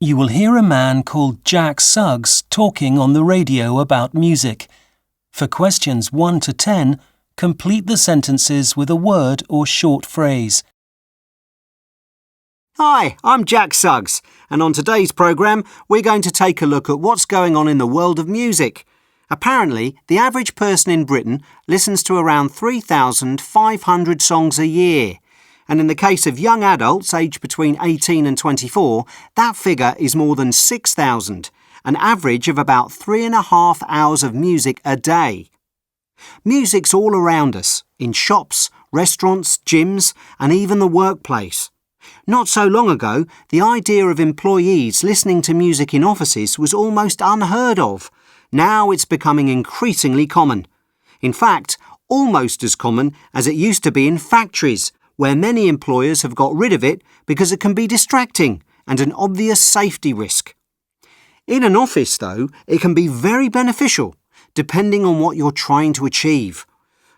You will hear a man called Jack Suggs talking on the radio about music. For questions 1 to 10, complete the sentences with a word or short phrase. Hi, I'm Jack Suggs, and on today's programme we're going to take a look at what's going on in the world of music. Apparently, the average person in Britain listens to around 3,500 songs a year. And in the case of young adults aged between 18 and 24, that figure is more than 6,000, an average of about 3.5 hours of music a day. Music's all around us, in shops, restaurants, gyms, and even the workplace. Not so long ago, the idea of employees listening to music in offices was almost unheard of. Now it's becoming increasingly common. In fact, almost as common as it used to be in factories, where many employers have got rid of it because it can be distracting and an obvious safety risk. In an office, though, it can be very beneficial, depending on what you're trying to achieve.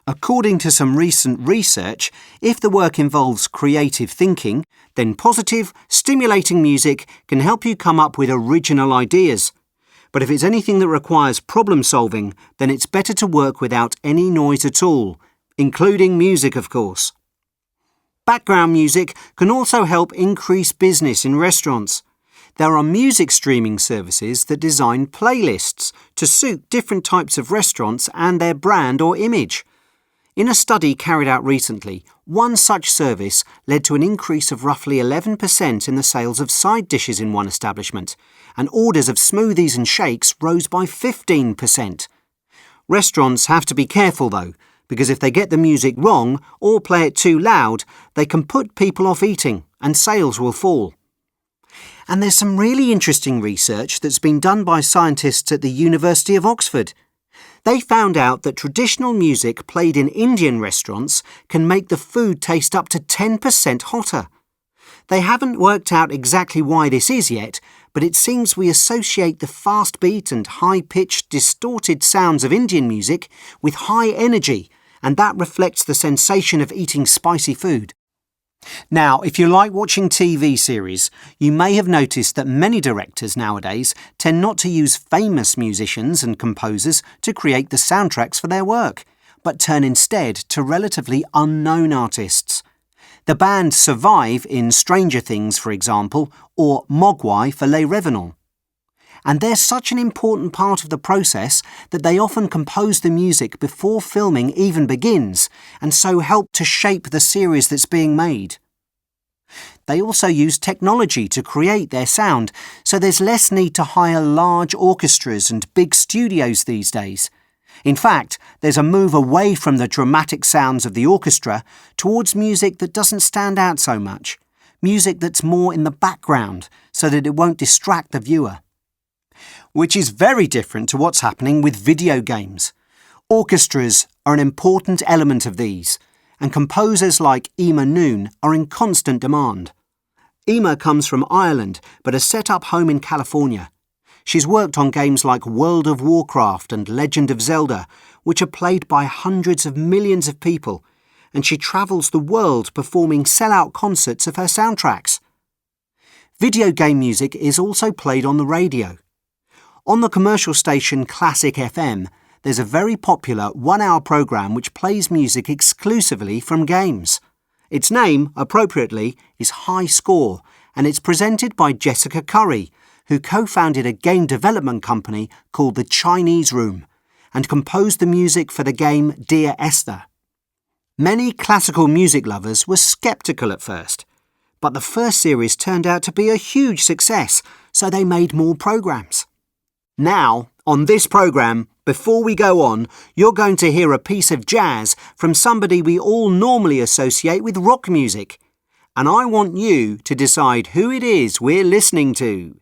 According to some recent research, if the work involves creative thinking, then positive, stimulating music can help you come up with original ideas. But if it's anything that requires problem solving, then it's better to work without any noise at all, including music, of course. Background music can also help increase business in restaurants. There are music streaming services that design playlists to suit different types of restaurants and their brand or image. In a study carried out recently, one such service led to an increase of roughly 11% in the sales of side dishes in one establishment, and orders of smoothies and shakes rose by 15%. Restaurants have to be careful, though, because if they get the music wrong or play it too loud, they can put people off eating and sales will fall. And there's some really interesting research that's been done by scientists at the University of Oxford. They found out that traditional music played in Indian restaurants can make the food taste up to 10% hotter. They haven't worked out exactly why this is yet, but it seems we associate the fast beat and high-pitched, distorted sounds of Indian music with high energy, and that reflects the sensation of eating spicy food. Now, if you like watching TV series, you may have noticed that many directors nowadays tend not to use famous musicians and composers to create the soundtracks for their work, but turn instead to relatively unknown artists. The band Survive in Stranger Things, for example, or Mogwai for Les Revenants. And they're such an important part of the process that they often compose the music before filming even begins, and so help to shape the series that's being made. They also use technology to create their sound, so there's less need to hire large orchestras and big studios these days. In fact, there's a move away from the dramatic sounds of the orchestra towards music that doesn't stand out so much, music that's more in the background so that it won't distract the viewer. Which is very different to what's happening with video games. Orchestras are an important element of these, and composers like Emma Noon are in constant demand. Emma comes from Ireland, but has set up home in California. She's worked on games like World of Warcraft and Legend of Zelda, which are played by hundreds of millions of people, and she travels the world performing sell-out concerts of her soundtracks. Video game music is also played on the radio. On the commercial station Classic FM, there's a very popular one-hour programme which plays music exclusively from games. Its name, appropriately, is High Score, and it's presented by Jessica Curry, who co-founded a game development company called The Chinese Room, and composed the music for the game Dear Esther. Many classical music lovers were sceptical at first, but the first series turned out to be a huge success, so they made more programmes. Now, on this programme, before we go on, you're going to hear a piece of jazz from somebody we all normally associate with rock music. And I want you to decide who it is we're listening to.